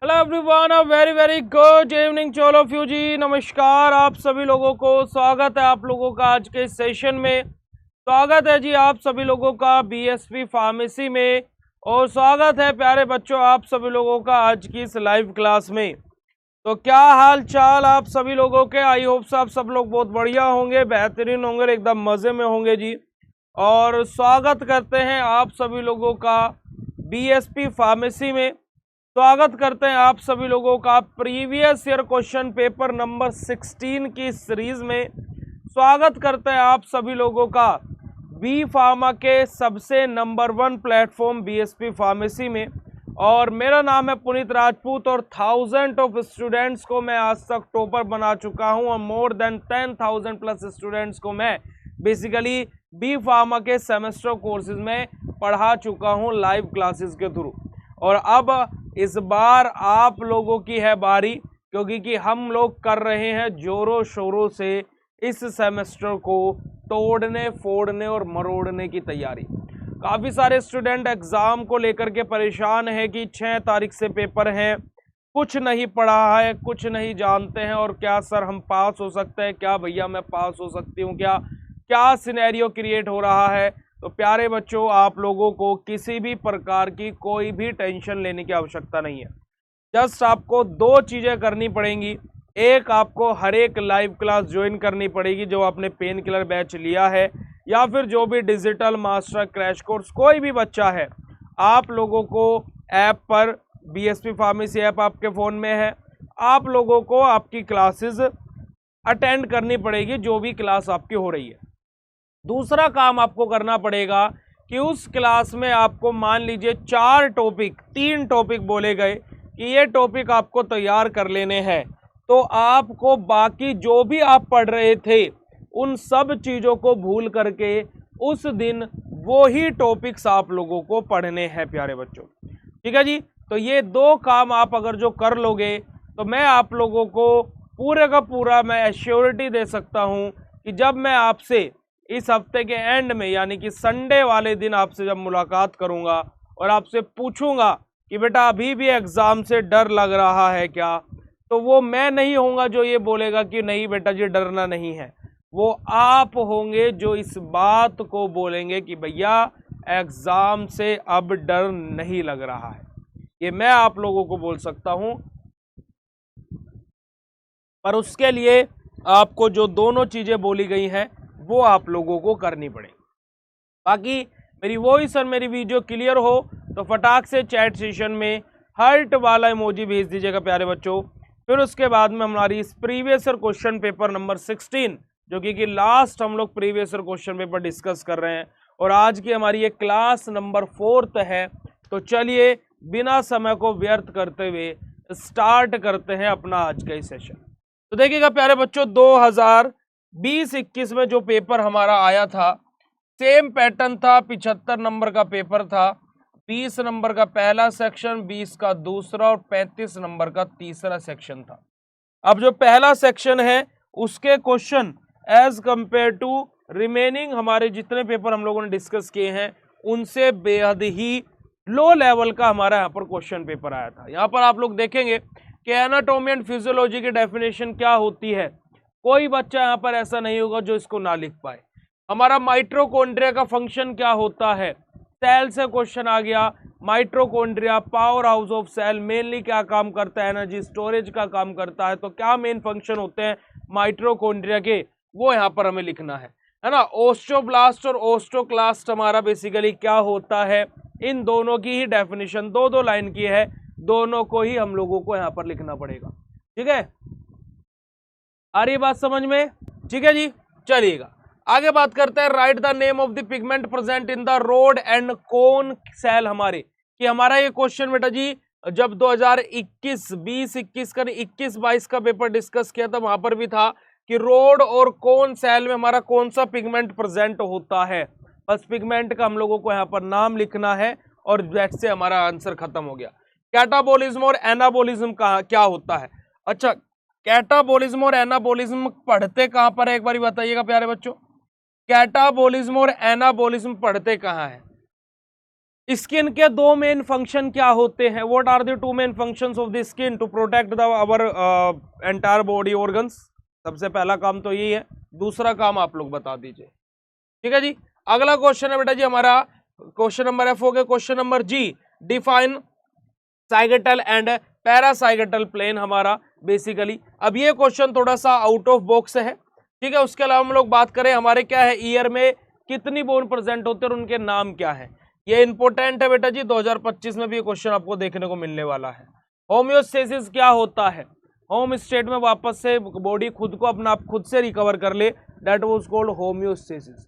Hello everyone, a very very good evening to all of you जी। नमस्कार आप सभी लोगों को, स्वागत है आप लोगों का आज के सेशन में। स्वागत है जी आप सभी लोगों का बीएसपी फार्मेसी में, और स्वागत है प्यारे बच्चों आप सभी लोगों का आज की इस लाइव क्लास में। तो क्या हाल चाल आप सभी लोगों के? आई होप आप सब लोग बहुत बढ़िया होंगे, बेहतरीन होंगे, एकदम मज़े में होंगे जी। और स्वागत करते हैं आप सभी लोगों का बीएसपी फार्मेसी में। स्वागत करते हैं आप सभी लोगों का previous year question paper number 16 की सीरीज में। स्वागत करते हैं आप सभी लोगों का बी फार्मा के सबसे नंबर 1 प्लेटफॉर्म बीएसपी फार्मेसी में। और मेरा नाम है पुनीत राजपूत, और 1000 ऑफ स्टूडेंट्स को मैं आज तक टॉपर बना चुका हूं, और मोर देन 10,000 प्लस स्टूडेंट्स को मैं बेसिकली बी फार्मा के सेमेस्टर कोर्सेज में पढ़ा चुका हूं लाइव क्लासेस के थ्रू। और अब इस बार आप लोगों की है बारी, क्योंकि हम लोग कर रहे हैं जोरों शोरों से इस सेमेस्टर को तोड़ने फोड़ने और मरोड़ने की तैयारी। काफ़ी सारे स्टूडेंट एग्ज़ाम को लेकर के परेशान है कि 6 तारीख से पेपर हैं, कुछ नहीं पढ़ा है, कुछ नहीं जानते हैं, और क्या सर हम पास हो सकते हैं, क्या भैया मैं पास हो सकती हूँ, क्या क्या सिनेरियो क्रिएट हो रहा है। तो प्यारे बच्चों आप लोगों को किसी भी प्रकार की कोई भी टेंशन लेने की आवश्यकता नहीं है। जस्ट आपको 2 चीज़ें करनी पड़ेंगी। एक, आपको हर एक लाइव क्लास ज्वाइन करनी पड़ेगी जो आपने पेन किलर बैच लिया है, या फिर जो भी डिजिटल मास्टर क्रैश कोर्स कोई भी बच्चा है, आप लोगों को ऐप पर बीएसपी फार्मेसी ऐप आपके फ़ोन में है, आप लोगों को आपकी क्लासेस अटेंड करनी पड़ेगी जो भी क्लास आपकी हो रही है। दूसरा काम आपको करना पड़ेगा कि उस क्लास में आपको मान लीजिए 3 टॉपिक बोले गए कि ये टॉपिक आपको तैयार कर लेने हैं, तो आपको बाकी जो भी आप पढ़ रहे थे उन सब चीज़ों को भूल करके उस दिन वो ही टॉपिक्स आप लोगों को पढ़ने हैं प्यारे बच्चों। ठीक है जी। तो ये 2 काम आप अगर जो कर लोगे तो मैं आप लोगों को पूरे का पूरा मैं एश्योरिटी दे सकता हूँ कि जब मैं आपसे इस हफ्ते के एंड में यानी कि संडे वाले दिन आपसे जब मुलाकात करूंगा और आपसे पूछूंगा कि बेटा अभी भी एग्ज़ाम से डर लग रहा है क्या, तो वो मैं नहीं होऊंगा जो ये बोलेगा कि नहीं बेटा जी डरना नहीं है। वो आप होंगे जो इस बात को बोलेंगे कि भैया एग्ज़ाम से अब डर नहीं लग रहा है। ये मैं आप लोगों को बोल सकता हूं, पर उसके लिए आपको जो दोनों चीज़ें बोली गई हैं वो आप लोगों को करनी पड़ेगी। बाकी मेरी वॉइस और मेरी वीडियो क्लियर हो तो फटाक से चैट सेशन में हार्ट वाला इमोजी भेज दीजिएगा प्यारे बच्चों। फिर उसके बाद में हमारी इस previous year question paper number 16 जो कि लास्ट हम लोग previous year question paper discuss कर रहे हैं, और आज की हमारी ये क्लास नंबर 4 है। तो चलिए बिना समय को व्यर्थ करते हुए स्टार्ट करते हैं अपना आज का सेशन। तो देखिएगा प्यारे बच्चों, 2020-21 में जो पेपर हमारा आया था सेम पैटर्न था। 75 नंबर का पेपर था, 20 नंबर का पहला सेक्शन, 20 का दूसरा और 35 नंबर का तीसरा सेक्शन था। अब जो पहला सेक्शन है उसके question as compare to remaining हमारे जितने पेपर हम लोगों ने डिस्कस किए हैं उनसे बेहद ही लो लेवल का हमारा यहाँ पर क्वेश्चन पेपर आया था। यहाँ पर आप लोग देखेंगे कि एनाटॉमी एंड फिजियोलॉजी की डेफिनेशन क्या होती है, कोई बच्चा यहाँ पर ऐसा नहीं होगा जो इसको ना लिख पाए। हमारा माइटोकॉन्ड्रिया का फंक्शन क्या होता है, सेल से क्वेश्चन आ गया। Mitochondria power house of cell, mainly क्या काम करता है, एनर्जी स्टोरेज का काम करता है। तो क्या मेन फंक्शन होते हैं माइटोकॉन्ड्रिया के, वो यहाँ पर हमें लिखना है ना। ओस्टोब्लास्ट और ओस्टोक्लास्ट हमारा बेसिकली क्या होता है, इन दोनों की ही डेफिनेशन 2-2 लाइन की है, दोनों को ही हम लोगों को यहाँ पर लिखना पड़ेगा। ठीक है, आ रही बात समझ में? ठीक है जी, चलिएगा आगे बात करते हैं। Write the name of the pigment present in the rod and cone cell. हमारे कि हमारा ये क्वेश्चन बेटा जी जब 2021 का 21-22 का पेपर डिस्कस किया था वहां पर भी था कि रोड और कोन सेल में हमारा कौन सा पिगमेंट प्रेजेंट होता है। बस पिगमेंट का हम लोगों को यहाँ पर नाम लिखना है और वैसे हमारा आंसर खत्म हो गया। कैटाबोलिज्म और एनाबोलिज्म क्या होता है? अच्छा, कैटाबोलिज्म और एनाबोलिज्म पढ़ते कहाँ पर है एक बार बताइएगा प्यारे बच्चों। कैटाबोलिज्म और एनाबोलिज्म पढ़ते कहाँ है? स्किन के दो मेन फंक्शन क्या होते हैं? What are the two main functions of the skin to protect the our entire body organs? सबसे पहला काम तो यही है, दूसरा काम आप लोग बता दीजिए। ठीक है जी। अगला क्वेश्चन है बेटा जी हमारा, क्वेश्चन नंबर एफ हो गया। Question number G, define sagittal and parasagittal plane हमारा बेसिकली। अब ये क्वेश्चन थोड़ा सा आउट ऑफ बॉक्स है, ठीक है। उसके अलावा हम लोग बात करें हमारे क्या है, ईयर में कितनी बोन प्रेजेंट होते हैं और उनके नाम क्या है, ये इंपॉर्टेंट है बेटा जी। 2025 में भी ये क्वेश्चन आपको देखने को मिलने वाला है। होम्योस्टेसिस क्या होता है? होम स्टेट में वापस से बॉडी खुद को अपना आप खुद से रिकवर कर ले, दैट वाज कॉल्ड होम्योस्टेसिस।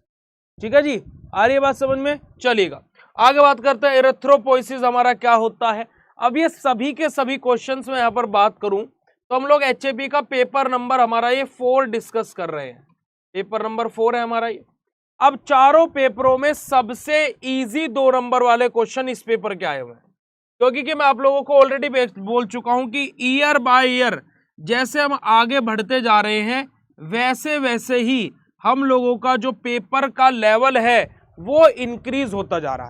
ठीक है जी, आ रही है बात समझ में? चलिएगा आगे बात करते हैं। एरिथ्रोपोइसिस हमारा क्या होता है? अब ये सभी के सभी क्वेश्चंस में यहाँ पर बात करूं तो हम लोग HAP का पेपर नंबर हमारा ये 4 डिस्कस कर रहे हैं। पेपर नंबर 4 है हमारा ये। अब चारों पेपरों में सबसे इजी 2 नंबर वाले क्वेश्चन इस पेपर के आए हुए हैं, क्योंकि कि मैं आप लोगों को ऑलरेडी बोल चुका हूं कि ईयर बाय ईयर जैसे हम आगे बढ़ते जा रहे हैं वैसे वैसे ही हम लोगों का जो पेपर का लेवल है वो इंक्रीज होता जा रहा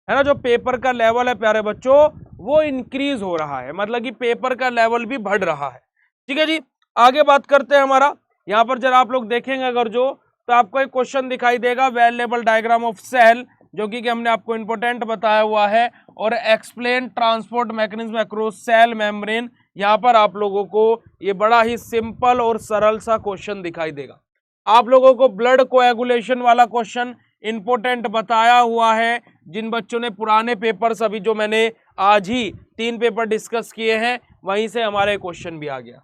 है ना। जो पेपर का लेवल है प्यारे बच्चों वो इंक्रीज हो रहा है, मतलब कि पेपर का लेवल भी बढ़ रहा है। ठीक है जी, आगे बात करते हैं हमारा। यहाँ पर जरा आप लोग देखेंगे अगर जो, तो आपको एक क्वेश्चन दिखाई देगा, वेल लेवल डायग्राम ऑफ सेल, जो कि हमने आपको इंपोर्टेंट बताया हुआ है, और explain transport mechanism across cell membrane. यहाँ पर आप लोगों को ये बड़ा ही सिंपल और सरल सा क्वेश्चन दिखाई देगा। आप लोगों को ब्लड कोएगुलेशन वाला क्वेश्चन इंपोर्टेंट बताया हुआ है। जिन बच्चों ने पुराने पेपर्स, अभी जो मैंने आज ही 3 पेपर डिस्कस किए हैं, वहीं से हमारे क्वेश्चन भी आ गया।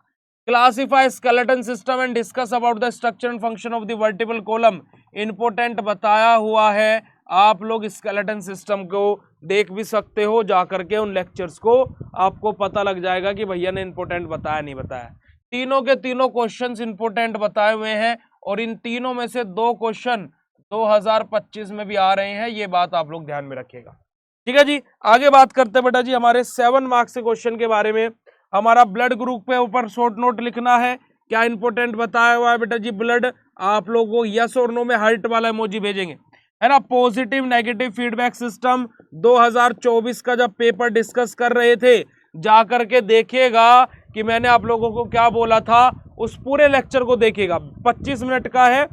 Classify skeleton system and discuss about the structure and function of the vertebral column, important बताया हुआ है। आप लोग स्केलेटन सिस्टम को देख भी सकते हो जा करके, उन लेक्चर्स को आपको पता लग जाएगा कि भैया ने इंपोर्टेंट बताया नहीं बताया। तीनों के तीनों क्वेश्चंस इंपोर्टेंट बताए हुए हैं, और इन तीनों में से 2 क्वेश्चन 2025 में भी आ रहे हैं, ये बात आप लोग ध्यान में रखिएगा। ठीक है जी, आगे बात करते हैं बेटा जी हमारे 7 मार्क्स के क्वेश्चन के बारे में। हमारा ब्लड ग्रुप पे ऊपर शॉर्ट नोट लिखना है, क्या इंपोर्टेंट बताया हुआ है बेटा जी। ब्लड, आप लोगों को यस और नो में हार्ट वाला इमोजी भेजेंगे, है ना। पॉजिटिव नेगेटिव फीडबैक सिस्टम 2024 का जब पेपर डिस्कस कर रहे थे, जा करके देखिएगा कि मैंने आप लोगों को क्या बोला था। उस पूरे लेक्चर को देखिएगा, 25 मिनट का है,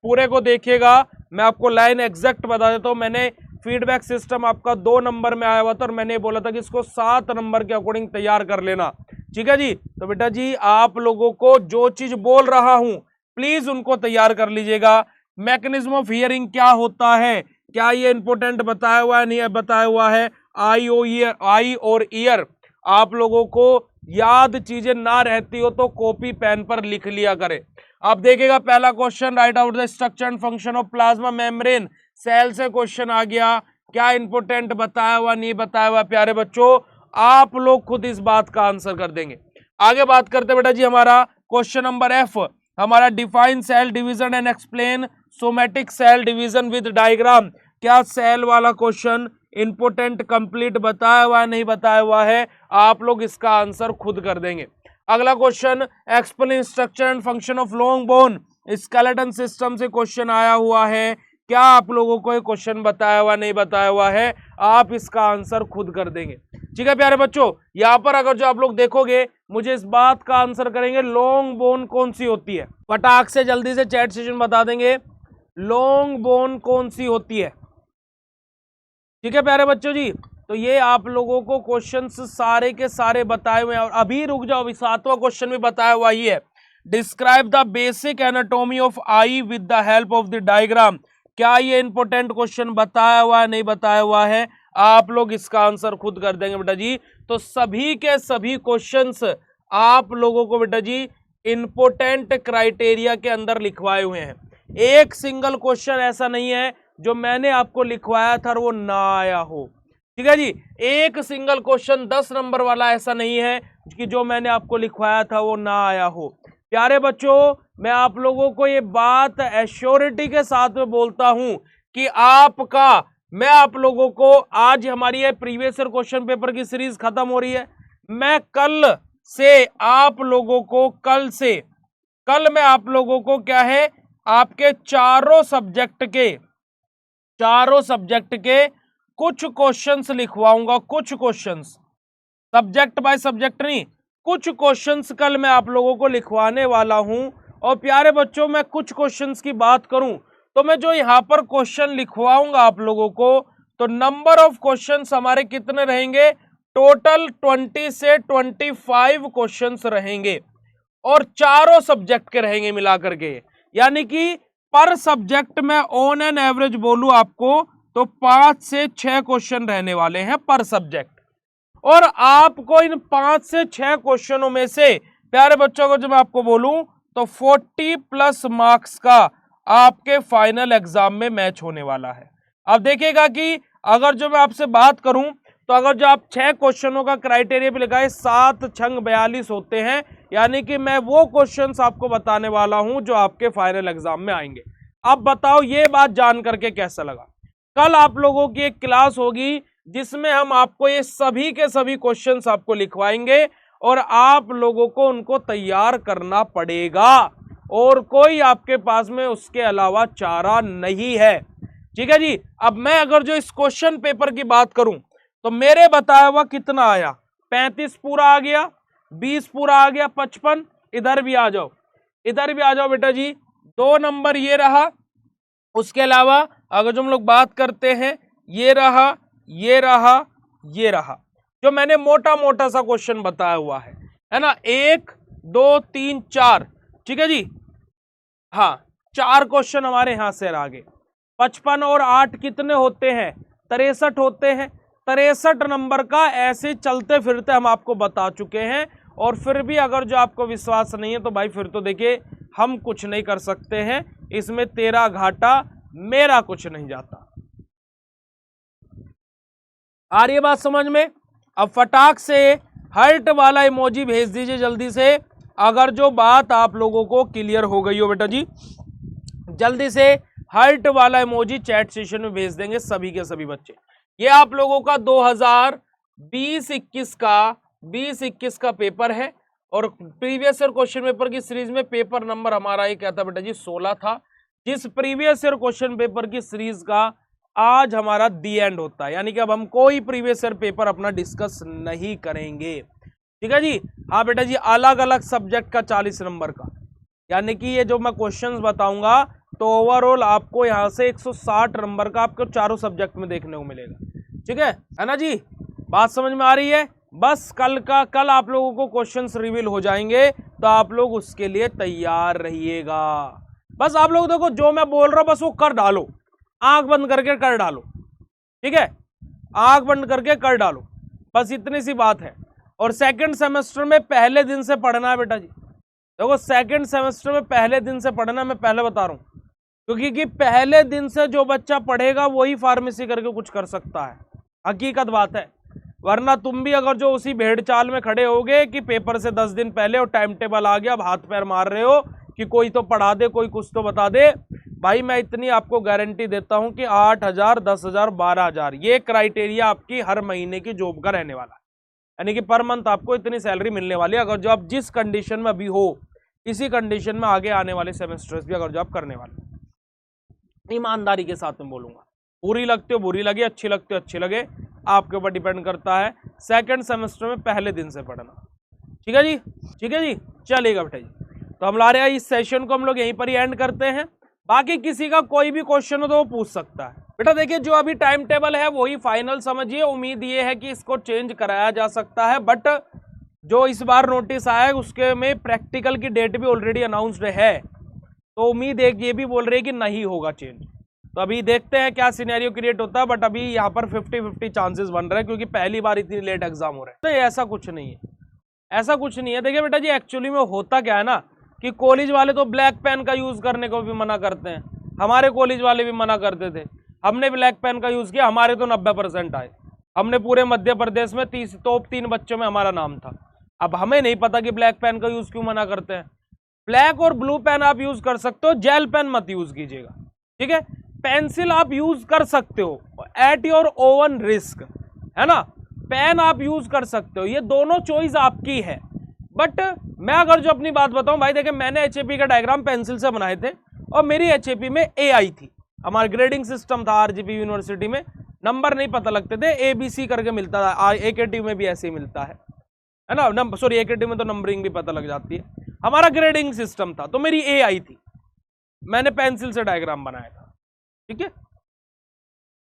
पूरे को देखिएगा। मैं आपको लाइन एग्जैक्ट बता देता हूं। मैंने फीडबैक सिस्टम आपका 2 नंबर में आया हुआ था, और मैंने बोला था कि इसको 7 नंबर के अकॉर्डिंग तैयार कर लेना। ठीक है जी, तो बेटा जी आप लोगों को जो चीज बोल रहा हूं प्लीज उनको तैयार कर लीजिएगा। मैकेनिज्म ऑफ हियरिंग क्या होता है, क्या ये इंपोर्टेंट बताया हुआ है? नहीं बताया हुआ है। आई और ईयर आप लोगों को याद चीजें ना रहती हो तो कॉपी पेन पर लिख लिया करें। आप देखिएगा पहला question, write out the structure and function of plasma membrane. Cell से क्वेश्चन आ गया, क्या इंपोर्टेंट बताया हुआ नहीं बताया हुआ? प्यारे बच्चों आप लोग खुद इस बात का आंसर कर देंगे। आगे बात करते बेटा जी हमारा क्वेश्चन नंबर एफ, हमारा define cell division and explain somatic cell division with diagram. क्या सेल वाला क्वेश्चन इंपोर्टेंट कंप्लीट बताया हुआ है नहीं बताया हुआ है? आप लोग इसका आंसर खुद कर देंगे। अगला question, explain structure and function of long bone skeleton system से क्वेश्चन आया हुआ है। क्या आप लोगों को ये क्वेश्चन बताया हुआ नहीं बताया हुआ है? आप इसका आंसर खुद कर देंगे। ठीक है प्यारे बच्चों, यहां पर अगर जो आप लोग देखोगे, मुझे इस बात का आंसर करेंगे लॉन्ग बोन कौन सी होती है। फटाक से जल्दी से चैट सेशन बता देंगे लॉन्ग बोन कौन सी होती है। ठीक है प्यारे बच्चों जी, तो ये आप लोगों को क्वेश्चंस सारे के सारे बताए हुए हैं। और अभी रुक जाओ, अभी 7वां क्वेश्चन भी बताया हुआ ही है। Describe the basic anatomy of I with the help of the diagram. क्या ये इंपोर्टेंट क्वेश्चन बताया हुआ है नहीं बताया हुआ है? आप लोग इसका आंसर खुद कर देंगे बेटा जी। तो सभी के सभी क्वेश्चंस आप लोगों को बेटा जी इंपोर्टेंट क्राइटेरिया के अंदर लिखवाए हुए हैं। एक सिंगल क्वेश्चन ऐसा नहीं है जो मैंने आपको लिखवाया था और वो ना आया हो। ठीक है जी, एक सिंगल क्वेश्चन 10 नंबर वाला ऐसा नहीं है कि जो मैंने आपको लिखवाया था वो ना आया हो। प्यारे बच्चों, मैं आप लोगों को ये बात एश्योरिटी के साथ में बोलता हूं कि मैं आप लोगों को, आज हमारी ये प्रीवियस ईयर क्वेश्चन पेपर की सीरीज खत्म हो रही है। मैं कल आप लोगों को कल मैं आप लोगों को क्या है, आपके चारों सब्जेक्ट के कुछ क्वेश्चंस लिखवाऊंगा, कुछ क्वेश्चंस, सब्जेक्ट बाय सब्जेक्ट नहीं, कुछ क्वेश्चंस कल मैं आप लोगों को लिखवाने वाला हूं। और प्यारे बच्चों, मैं कुछ क्वेश्चंस की बात करूं तो मैं जो यहां पर क्वेश्चन लिखवाऊंगा आप लोगों को, तो नंबर ऑफ क्वेश्चंस हमारे कितने रहेंगे, टोटल 20 से 25 क्वेश्चंस रहेंगे और चारों सब्जेक्ट के रहेंगे मिलाकर के। यानी कि पर सब्जेक्ट में ऑन एन एवरेज बोलूं आपको तो 5 से 6 क्वेश्चन रहने वाले हैं पर सब्जेक्ट। और आपको इन 5 से 6 क्वेश्चनों में से प्यारे बच्चों को जब मैं आपको बोलूं तो 40+ मार्क्स का आपके फाइनल एग्जाम में मैच होने वाला है। अब देखिएगा कि अगर जो मैं आपसे बात करूं तो अगर जो आप 6 क्वेश्चनों का क्राइटेरिया पे लगाए 7 छंग 42 होते हैं, यानी कि मैं वो क्वेश्चंस आपको बताने वाला हूं जो आपके फाइनल एग्जाम में आएंगे। अब बताओ ये बात जान करके कैसा लगा। कल आप लोगों की एक क्लास होगी जिसमें हम आपको ये सभी के सभी क्वेश्चंस आपको लिखवाएंगे और आप लोगों को उनको तैयार करना पड़ेगा और कोई आपके पास में उसके अलावा चारा नहीं है। ठीक है जी। अब मैं अगर जो इस क्वेश्चन पेपर की बात करूं तो मेरे बताया हुआ कितना आया, 35 पूरा आ गया, 20 पूरा आ गया, 55। इधर भी आ जाओ, इधर भी आ जाओ बेटा जी। 2 नंबर ये रहा। उसके अलावा अगर जो हम लोग बात करते हैं, ये रहा, ये रहा, ये रहा, जो मैंने मोटा मोटा सा क्वेश्चन बताया हुआ है ना, 1 2 3 4। ठीक है जी। हाँ, 4 क्वेश्चन हमारे यहां से आ गए। 55 और 8 कितने होते हैं, 63 होते हैं। 63 नंबर का ऐसे चलते फिरते हम आपको बता चुके हैं। और फिर भी अगर जो आपको विश्वास नहीं है तो भाई फिर तो देखिए हम कुछ नहीं कर सकते हैं, इसमें तेरा घाटा मेरा कुछ नहीं जाता। आ रही है बात समझ में। अब फटाक से हर्ट वाला इमोजी भेज दीजिए जल्दी से, अगर जो बात आप लोगों को क्लियर हो गई हो बेटा जी। जल्दी से हर्ट वाला इमोजी चैट सेशन में भेज देंगे सभी के सभी बच्चे। ये आप लोगों का 2020-21 का पेपर है और प्रीवियस ईयर क्वेश्चन पेपर की सीरीज में पेपर नंबर हमारा ये क्या था बेटा जी, 16 था। जिस प्रीवियस ईयर क्वेश्चन पेपर की सीरीज का आज हमारा दी एंड होता है, यानी कि अब हम कोई प्रीवियस ईयर पेपर अपना डिस्कस नहीं करेंगे। ठीक है जी। हाँ बेटा जी, अलग अलग सब्जेक्ट का 40 नंबर का, यानी कि ये जो मैं क्वेश्चंस बताऊंगा तो ओवरऑल आपको यहां से 160 नंबर का आपको चारों सब्जेक्ट में देखने को मिलेगा। ठीक है ना जी, बात समझ में आ रही है। बस कल आप लोगों को क्वेश्चंस रिवील हो जाएंगे तो आप लोग उसके लिए तैयार रहिएगा। बस आप लोग देखो जो मैं बोल रहा हूं बस वो कर डालो, आंख बंद करके कर डालो। ठीक है, आंख बंद करके कर डालो, बस इतनी सी बात है। और सेकंड सेमेस्टर में पहले दिन से पढ़ना है बेटा जी। देखो सेकंड सेमेस्टर में पहले दिन से पढ़ना, मैं पहले बता रहा हूं, क्योंकि पहले दिन से जो बच्चा पढ़ेगा वही फार्मेसी करके कुछ कर सकता है, हकीकत बात है। वरना तुम भी अगर जो उसी भेड़ चाल में खड़े होगे कि पेपर से 10 दिन पहले और टाइम टेबल आ गया, अब हाथ पैर मार रहे हो कि कोई तो पढ़ा दे, कोई कुछ तो बता दे, भाई मैं इतनी आपको गारंटी देता हूं कि 8,000, 10,000, 12,000 ये क्राइटेरिया आपकी हर महीने की जॉब का रहने वाला है। यानी कि पर मंथ आपको इतनी सैलरी मिलने वाली है, अगर जो आप जिस कंडीशन में अभी हो इसी कंडीशन में आगे आने वाले सेमेस्टर्स भी अगर जो आप करने वाले। ईमानदारी के साथ में बोलूंगा, बुरी लगती हो बुरी लगे, अच्छी लगती हो अच्छी लगे, आपके ऊपर डिपेंड करता है। सेकंड सेमेस्टर में पहले दिन से पढ़ना। ठीक है जी, ठीक है जी, चलेगा बेटा जी। तो हम ला रहे हैं इस सेशन को हम लोग यहीं पर ही एंड करते हैं। बाकी किसी का कोई भी क्वेश्चन हो तो वो पूछ सकता है। बेटा देखिए जो अभी टाइम टेबल है वही फाइनल समझिए, उम्मीद ये है कि इसको चेंज कराया जा सकता है, बट जो इस बार नोटिस आया है उसके में प्रैक्टिकल की डेट भी ऑलरेडी अनाउंस्ड है, तो उम्मीद है कि ये भी बोल रहे हैं कि नहीं होगा चेंज। तो अभी देखते हैं क्या सिनेरियो क्रिएट होता है, बट अभी यहाँ पर 50-50 चांसेस बन रहे हैं क्योंकि पहली बार इतनी लेट एग्जाम हो रहा है। तो ऐसा कुछ नहीं है, ऐसा कुछ नहीं है। देखिए बेटा जी एक्चुअली में होता क्या है ना कि कॉलेज वाले तो ब्लैक पेन का यूज करने को भी मना करते हैं, हमारे कॉलेज वाले भी मना करते थे। हमने ब्लैक पेन का यूज किया, हमारे तो 90% आए। हमने पूरे मध्य प्रदेश में टॉप 3 बच्चों में हमारा नाम था। अब हमें नहीं पता कि ब्लैक पेन का यूज क्यों मना करते हैं। ब्लैक और ब्लू पेन आप यूज कर सकते हो, जेल पेन मत यूज कीजिएगा। ठीक है, पेंसिल आप यूज कर सकते हो एट योर ओवन रिस्क, है ना। पेन आप यूज कर सकते हो, ये दोनों चॉइस आपकी है। बट मैं अगर जो अपनी बात बताऊं भाई, देखिए मैंने एचएपी का डायग्राम पेंसिल से बनाए थे और मेरी एचएपी में एआई थी, हमारा ग्रेडिंग सिस्टम था आरजीपी यूनिवर्सिटी में, नंबर नहीं पता लगते थे, ABC करके मिलता था। AKT में भी ऐसे ही मिलता है ना, सॉरी AKT में तो नंबरिंग भी पता लग जाती है। हमारा ग्रेडिंग सिस्टम था, तो मेरी A आई थी, मैंने पेंसिल से डायग्राम बनाया था, ठीक है।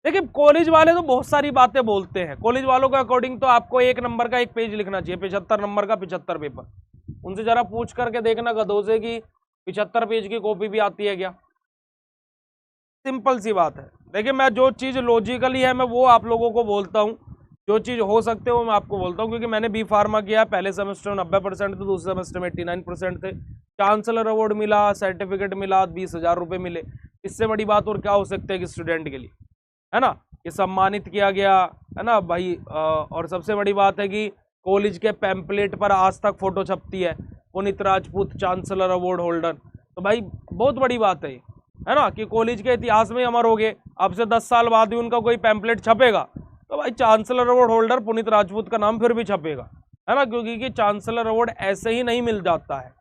देखिए कॉलेज वाले तो बहुत सारी बातें बोलते हैं, कॉलेज वालों के अकॉर्डिंग तो आपको 1 नंबर का 1 पेज लिखना चाहिए, 75 नंबर का 75 पेपर। उनसे जरा पूछ करके देखना गधों से कि 75 पेज की कॉपी भी आती है क्या। सिंपल सी बात है। देखिए मैं जो चीज लॉजिकली है मैं वो आप लोगों को बोलता हूँ, जो चीज हो सकते हो वो मैं आपको बोलता हूँ, क्योंकि मैंने बी फार्मा किया, पहले सेमेस्टर में 90% थे, दूसरे सेमेस्टर में 89% थे, चांसलर अवार्ड मिला, सर्टिफिकेट मिला, 20,000 रुपये मिले। इससे बड़ी बात और क्या हो सकती है कि स्टूडेंट के लिए, है ना, ये सम्मानित किया गया, है ना भाई। और सबसे बड़ी बात है कि कॉलेज के पैम्पलेट पर आज तक फोटो छपती है, Puneet Rajput chancellor award holder. तो भाई बहुत बड़ी बात है ना, कि कॉलेज के इतिहास में अमर हो गए। अब से 10 साल बाद भी उनका कोई पैम्पलेट छपेगा तो भाई chancellor award holder Puneet Rajput का नाम फिर भी छपेगा, है ना, क्योंकि चांसलर अवार्ड ऐसे ही नहीं मिल जाता है।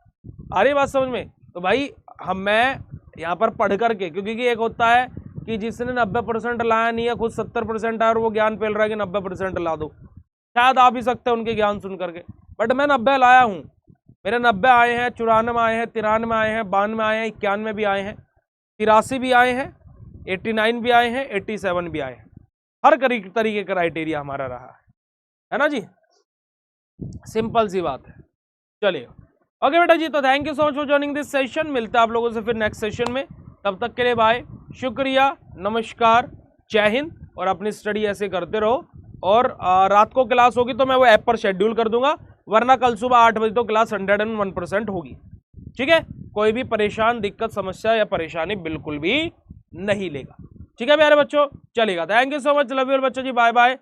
आ रही बात समझ में। तो भाई मैं यहाँ पर पढ़ करके, क्योंकि एक होता है कि जिसने 90% लाया नहीं है, खुद 70% आया और वो ज्ञान फैल रहा है कि 90% ला दो, शायद आ भी सकते हैं उनके ज्ञान सुन करके, बट मैं 90 लाया हूँ। मेरे 90 आए हैं, 94 आए हैं, 93 आए हैं, 92 आए हैं, 91 भी आए हैं, 83 भी आए हैं, 89 भी आए हैं, 87 भी आए हैं। हर तरीके का क्राइटेरिया हमारा रहा है ना जी, सिंपल सी बात है। चलिए ओके बेटा जी, तो thank you so much for joining this session. मिलते हैं आप लोगों से फिर नेक्स्ट सेशन में, तब तक के लिए बाय, शुक्रिया, नमस्कार, जय हिंद। और अपनी स्टडी ऐसे करते रहो। और रात को क्लास होगी तो मैं वो ऐप पर शेड्यूल कर दूंगा, वरना कल सुबह 8 बजे तो क्लास 101% होगी, ठीक है। कोई भी परेशान, दिक्कत, समस्या या परेशानी बिल्कुल भी नहीं लेगा, ठीक है प्यारे बच्चों, चलेगा। Thank you so much, love you बच्चों जी, बाय बाय।